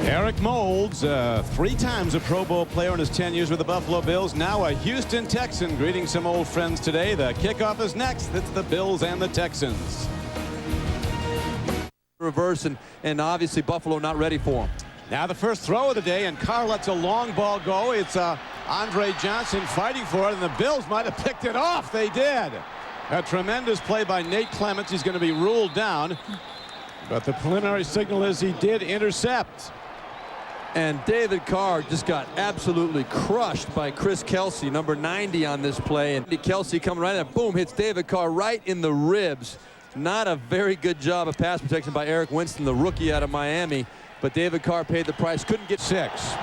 Eric Moulds, 3 times a Pro Bowl player in his 10 years with the Buffalo Bills, now a Houston Texan, greeting some old friends today. The kickoff is next. It's the Bills and the Texans. Reverse, and obviously Buffalo not ready for him. Now the first throw of the day, and Carr lets a long ball go. It's Andre Johnson fighting for it, and the Bills might have picked it off. They did. A tremendous play by Nate Clements. He's going to be ruled down, but the preliminary signal is he did intercept. And David Carr just got absolutely crushed by Chris Kelsey, number 90 on this play. And Kelsey coming right at, boom, hits David Carr right in the ribs. Not a very good job of pass protection by Eric Winston, the rookie out of Miami. But David Carr paid the price, couldn't get 6.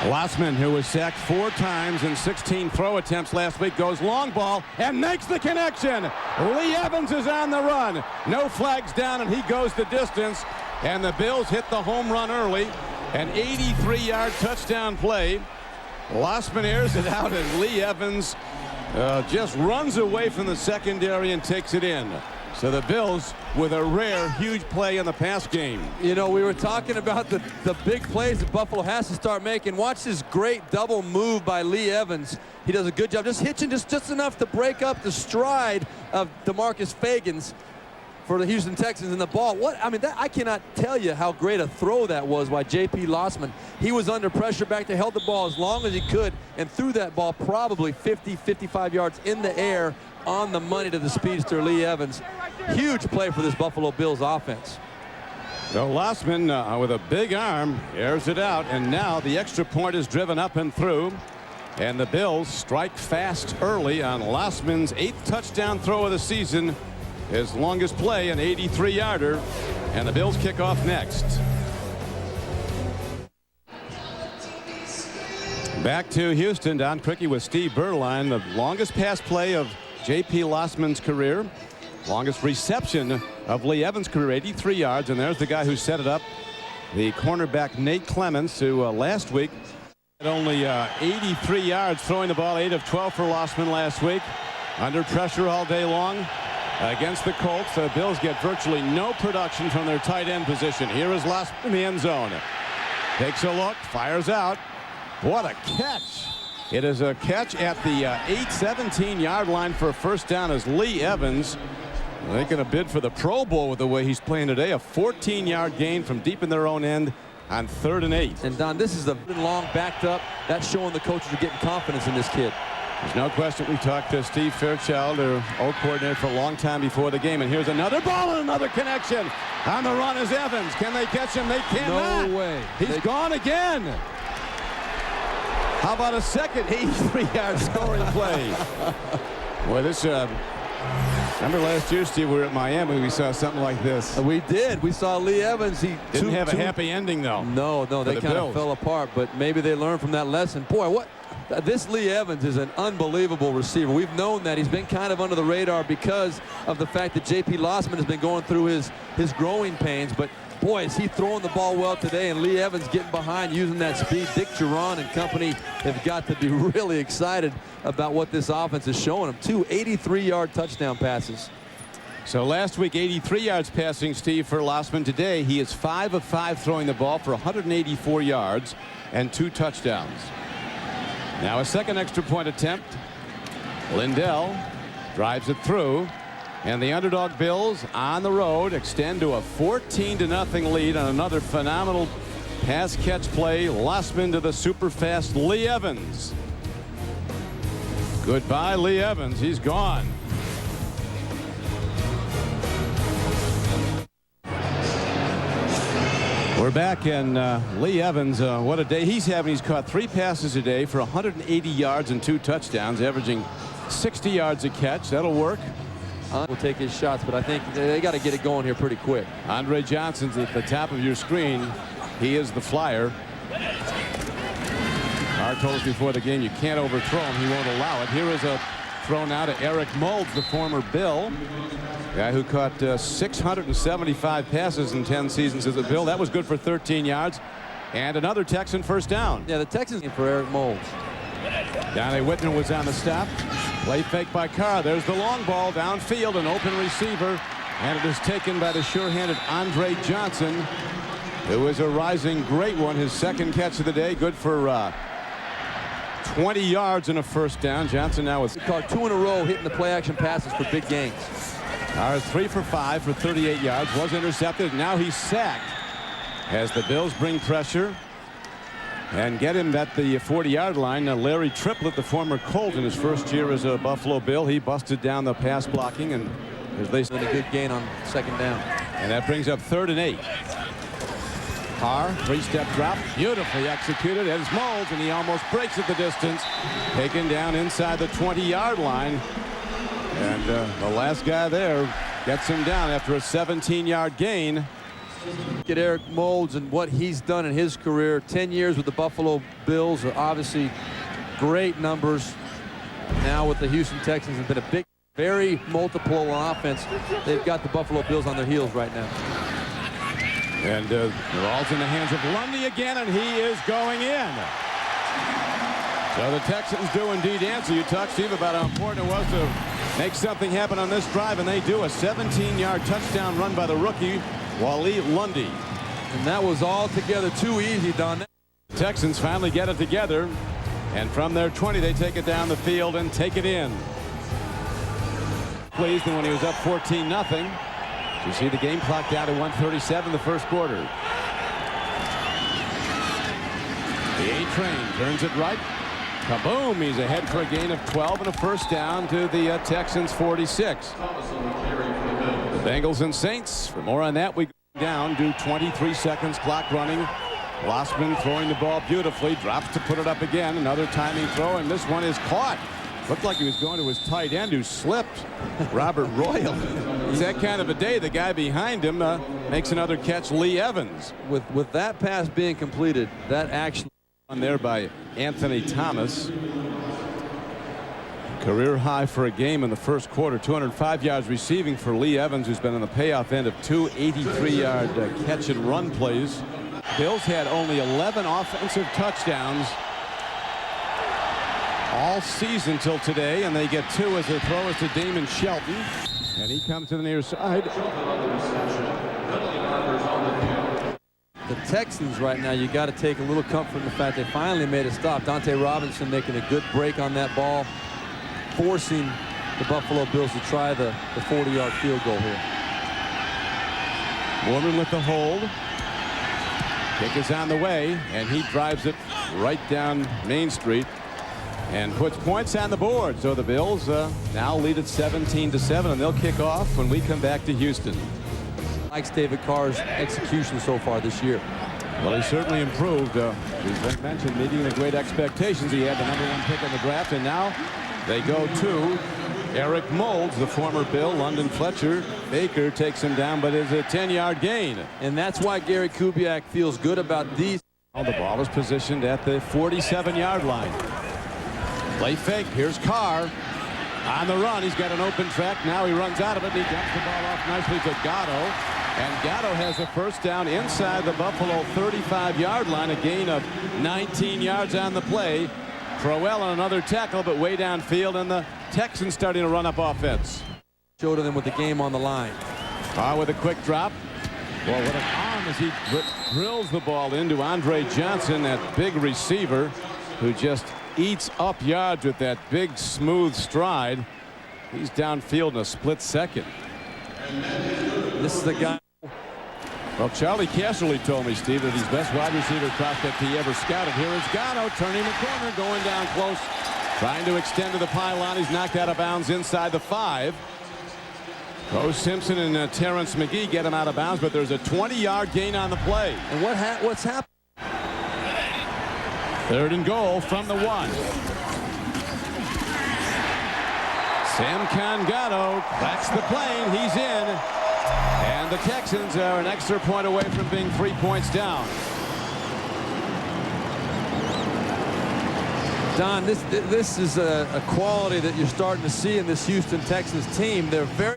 Lossman, who was sacked 4 times in 16 throw attempts last week, goes long ball and makes the connection. Lee Evans is on the run. No flags down, and he goes the distance. And the Bills hit the home run early. An 83-yard touchdown play. Lossman airs it out, and Lee Evans just runs away from the secondary and takes it in. So the Bills with a rare, huge play in the pass game. You know, we were talking about the big plays that Buffalo has to start making. Watch this great double move by Lee Evans. He does a good job just hitching just enough to break up the stride of DeMarcus Fagans for the Houston Texans. And the ball, I cannot tell you how great a throw that was by J.P. Lossman. He was under pressure back there, held the ball as long as he could, and threw that ball probably 50, 55 yards in the air on the money to the speedster Lee Evans. Huge play for this Buffalo Bills offense. So Lossman with a big arm airs it out, and now the extra point is driven up and through. And the Bills strike fast early on Lossman's 8th touchdown throw of the season. His longest play, an 83-yarder, and the Bills kick off next. Back to Houston. Don Criqui with Steve Berline. The longest pass play of J.P. Lossman's career. Longest reception of Lee Evans' career, 83 yards. And there's the guy who set it up, the cornerback Nate Clements, who last week had only 83 yards, throwing the ball 8 of 12 for Lossman last week. Under pressure all day long against the Colts. The Bills get virtually no production from their tight end position. Here is Lossman in the end zone. Takes a look, fires out. What a catch. It is a catch at the 8-17-yard line for a first down as Lee Evans, they're going to bid for the Pro Bowl with the way he's playing today. A 14-yard gain from deep in their own end on 3rd and 8. And Don, this is a long backed up. That's showing the coaches are getting confidence in this kid. There's no question. We talked to Steve Fairchild, their O coordinator, for a long time before the game. And here's another ball and another connection. On the run is Evans. Can they catch him? They cannot. No way. He's gone again. How about a second 83-yard scoring play? Boy, this, remember last year, Steve, we were at Miami. We saw something like this. We did. We saw Lee Evans. He didn't have a happy ending, though. No, they kind of fell apart, but maybe they learned from that lesson. Boy, this Lee Evans is an unbelievable receiver. We've known that. He's been kind of under the radar because of the fact that J.P. Lossman has been going through his growing pains, but boy, is he throwing the ball well today, and Lee Evans getting behind, using that speed. Dick Geron and company have got to be really excited about what this offense is showing them. 2 83-yard touchdown passes. So last week, 83 yards passing, Steve, for Lossman. Today, he is 5 of 5 throwing the ball for 184 yards and 2 touchdowns. Now a second extra point attempt. Lindell drives it through. And the underdog Bills on the road extend to a 14-0 lead on another phenomenal pass catch play. Lossman to the super fast Lee Evans. Goodbye, Lee Evans. He's gone. We're back, and Lee Evans, what a day he's having. He's caught 3 passes a day for 180 yards and 2 touchdowns, averaging 60 yards a catch. That'll work. Will take his shots, but I think they got to get it going here pretty quick. Andre Johnson's at the top of your screen. He is the flyer. Carr told us before the game you can't overthrow him. He won't allow it. Here is a throw now to Eric Moulds, the former Bill. Guy who caught 675 passes in 10 seasons as a Bill. That was good for 13 yards. And another Texan first down. Yeah, the Texans for Eric Moulds. Donnie Whitman was on the stop. Play fake by Carr. There's the long ball downfield, an open receiver, and it is taken by the sure-handed Andre Johnson, who is a rising great one. His second catch of the day, good for 20 yards and a first down. Johnson now with 2 in a row hitting the play-action passes for big gains. Carr is 3 for 5 for 38 yards. Was intercepted. Now he's sacked as the Bills bring pressure and get him at the 40-yard line. Now Larry Triplett, the former Colt in his first year as a Buffalo Bill, he busted down the pass blocking, and as they did a good gain on second down. And that brings up 3rd and 8. Carr, 3-step drop, beautifully executed as Moulds, and he almost breaks at the distance. Taken down inside the 20-yard line, and the last guy there gets him down after a 17-yard gain. Look at Eric Moulds and what he's done in his career. 10 years with the Buffalo Bills, obviously great numbers. Now with the Houston Texans, has been a big, very multiple on offense. They've got the Buffalo Bills on their heels right now. And the ball's in the hands of Lundy again, and he is going in. So the Texans do indeed answer. You talked, Steve, about how important it was to make something happen on this drive, and they do. A 17-yard touchdown run by the rookie Wally Lundy. And that was altogether too easy, Don. The Texans finally get it together, and from their 20 they take it down the field and take it in. Pleased than when he was up 14-0. You see the game clock down to 1:37 the first quarter. The A-Train turns it right. Kaboom! He's ahead for a gain of 12 and a first down to the Texans 46. The Bengals and Saints. For more on that, we go down to 23 seconds, clock running. Lossman throwing the ball beautifully, drops to put it up again. Another timing throw, and this one is caught. Looked like he was going to his tight end, who slipped. Robert Royal. It's that kind of a day. The guy behind him makes another catch, Lee Evans. With that pass being completed, that action on there by Anthony Thomas. Career high for a game in the first quarter. 205 yards receiving for Lee Evans, who's been on the payoff end of 2 83-yard catch and run plays. Bills had only 11 offensive touchdowns all season till today, and they get 2 as the throw is to Damon Shelton, and he comes to the near side. The Texans right now, you got to take a little comfort in the fact they finally made a stop. Dante Robinson making a good break on that ball, forcing the Buffalo Bills to try the 40-yard field goal here. Mormon with the hold. Kick is on the way, and he drives it right down Main Street and puts points on the board. So the Bills now lead at 17-7, and they'll kick off when we come back to Houston. Likes David Carr's execution so far this year. Well, he certainly improved. As mentioned, meeting the great expectations. He had the #1 pick in the draft, and now they go to Eric Moulds, the former Bill. London Fletcher Baker takes him down, but is a 10-yard gain. And that's why Gary Kubiak feels good about these. Well, the ball is positioned at the 47-yard line. Play fake. Here's Carr on the run. He's got an open track. Now he runs out of it. And he dumps the ball off nicely to Gatto. And Gatto has a first down inside the Buffalo 35-yard line. A gain of 19 yards on the play. Crowell on another tackle, but way downfield, and the Texans starting to run up offense. Showed them with the game on the line. Carr with a quick drop. Well, what an arm as he drills the ball into Andre Johnson, that big receiver who just eats up yards with that big smooth stride. He's downfield in a split second. This is the guy. Well, Charlie Casserly told me, Steve, that he's best wide receiver prospect he ever scouted. Here is Gatto turning the corner, going down close, trying to extend to the pylon. He's knocked out of bounds inside the 5. Bo Simpson and Terrence McGee get him out of bounds, but there's a 20-yard gain on the play. And what's happened? 3rd and goal from the 1. Samkon Gatto cracks the plane. He's in. And the Texans are an extra point away from being 3 points down. Don, this is a quality that you're starting to see in this Houston Texans team. They're very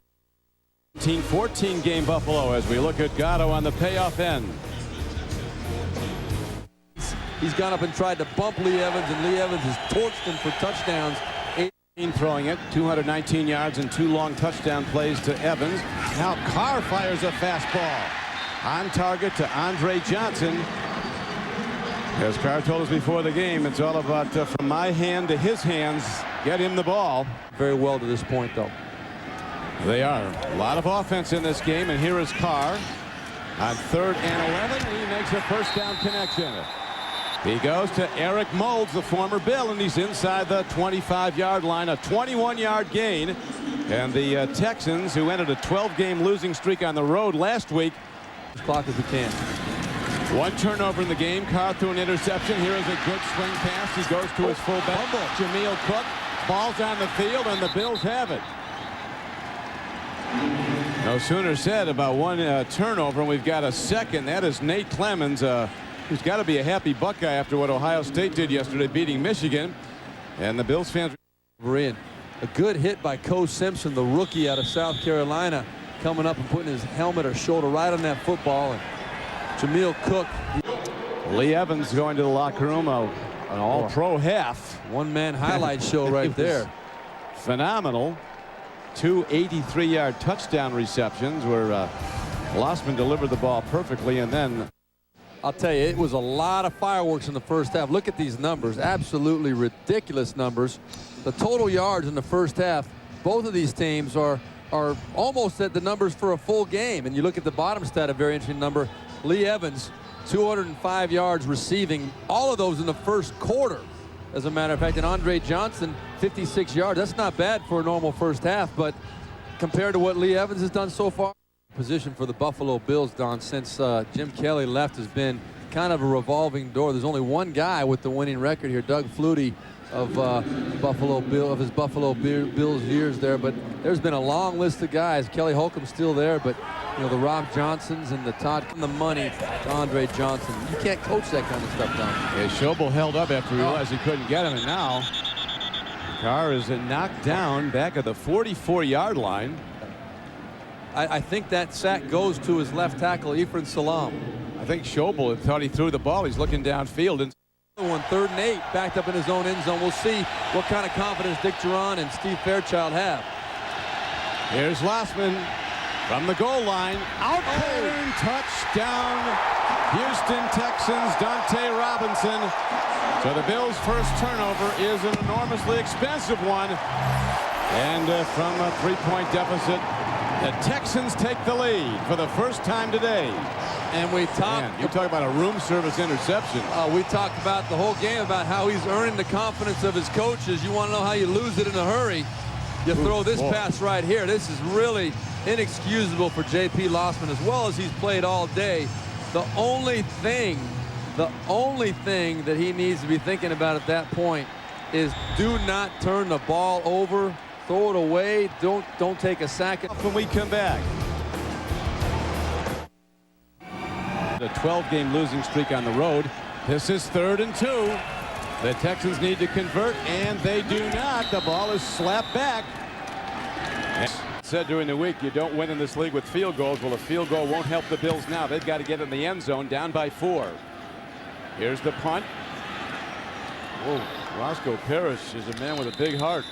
14 game Buffalo as we look at Gatto on the payoff end. He's gone up and tried to bump Lee Evans, and Lee Evans has torched him for touchdowns. Throwing it 219 yards and 2 long touchdown plays to Evans. Now Carr fires a fastball on target to Andre Johnson. As Carr told us before the game, it's all about from my hand to his hands. Get him the ball. Very well to this point, though. They are. A lot of offense in this game, and here is Carr on 3rd and 11. He makes a first down connection. He goes to Eric Moulds, the former Bill, and he's inside the 25-yard line, a 21-yard gain. And the Texans, who ended a 12-game losing streak on the road last week. Clock as we can. 1 turnover in the game. Carr threw an interception. Here is a good swing pass. He goes to his fullback, Jameel Cook. Ball's on the field, and the Bills have it. No sooner said about 1 turnover, and we've got a second. That is Nate Clemens, who's got to be a happy Buckeye after what Ohio State did yesterday, beating Michigan. And the Bills fans were in. A good hit by Co Simpson, the rookie out of South Carolina, coming up and putting his helmet or shoulder right on that football. And Jameel Cook. Lee Evans going to the locker room, an all-pro half. One-man highlight show right there. Phenomenal. 2 83-yard touchdown receptions where Lossman delivered the ball perfectly, and then I'll tell you, it was a lot of fireworks in the first half. Look at these numbers, absolutely ridiculous numbers. The total yards in the first half, both of these teams are almost at the numbers for a full game. And you look at the bottom stat, a very interesting number. Lee Evans, 205 yards receiving, all of those in the first quarter, as a matter of fact. And Andre Johnson, 56 yards. That's not bad for a normal first half, but compared to what Lee Evans has done so far. Position for the Buffalo Bills, Don, since Jim Kelly left, has been kind of a revolving door. There's only one guy with the winning record here, Doug Flutie of his Buffalo Bills years there, but there's been a long list of guys. Kelly Holcomb's still there, but you know, the Rob Johnsons and the Todd, the money to Andre Johnson. You can't coach that kind of stuff, Don. Yeah, Schobel held up after he realized he couldn't get him, and now Carr is knocked down back at the 44-yard line. I think that sack goes to his left tackle, Efren Salam. I think Schobel thought he threw the ball. He's looking downfield. And 3rd and 8, backed up in his own end zone. We'll see what kind of confidence Dick Duran and Steve Fairchild have. Here's Lossman from the goal line. Touchdown, Houston Texans, Dante Robinson. So the Bills' first turnover is an enormously expensive one. And from a 3-point deficit, the Texans take the lead for the first time today. And we talked. You talk about a room service interception. We talked about the whole game about how he's earning the confidence of his coaches. You want to know how you lose it in a hurry? You throw this pass right here. This is really inexcusable for J.P. Lossman, as well as he's played all day. The only thing that he needs to be thinking about at that point is do not turn the ball over. Throw it away. Don't take a sack. When we come back, a 12-game losing streak on the road. This is 3rd and 2. The Texans need to convert, and they do not. The ball is slapped back. Said during the week, you don't win in this league with field goals. Well, a field goal won't help the Bills now. They've got to get in the end zone, down by 4. Here's the punt. Whoa, Roscoe Parrish is a man with a big heart.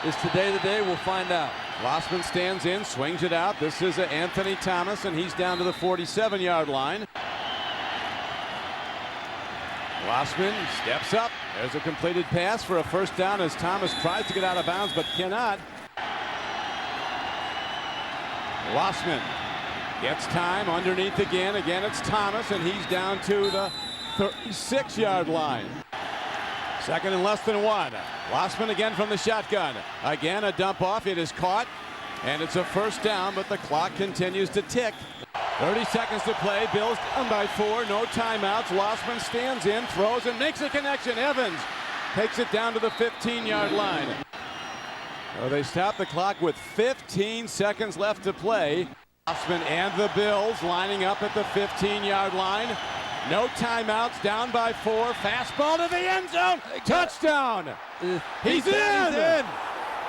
Is today the day? We'll find out. Lossman stands in, swings it out. This is Anthony Thomas, and he's down to the 47-yard line. Lossman steps up. There's a completed pass for a first down as Thomas tries to get out of bounds but cannot. Lossman gets time underneath again. Again, it's Thomas, and he's down to the 36-yard line. 2nd and less than 1. Lossman again from the shotgun. Again, a dump off. It is caught, and it's a first down, but the clock continues to tick. 30 seconds to play. Bills down by 4. No timeouts. Lossman stands in, throws, and makes a connection. Evans takes it down to the 15-yard line. So they stop the clock with 15 seconds left to play. Lossman and the Bills lining up at the 15-yard line. No timeouts, down by 4. Fastball to the end zone. Touchdown. He's in.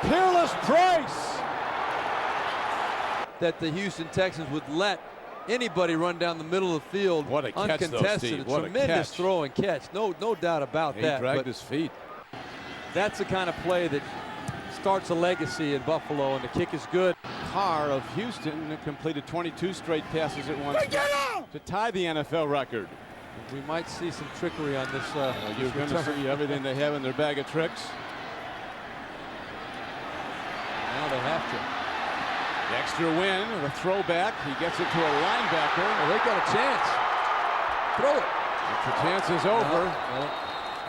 Peerless Price. That the Houston Texans would let anybody run down the middle of the field. What a catch, uncontested. though, Steve. Tremendous throw and catch. No doubt about that. He dragged his feet. That's the kind of play that starts a legacy in Buffalo, and the kick is good. Carr of Houston completed 22 straight passes at once to tie the NFL record. We might see some trickery on this. You're going to see everything they have in their bag of tricks. Now they have to. Extra win, the throwback. He gets it to a linebacker. Oh, they got a chance. Throw it. The chance is over. No.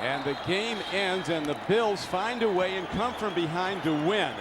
And the game ends, and the Bills find a way and come from behind to win.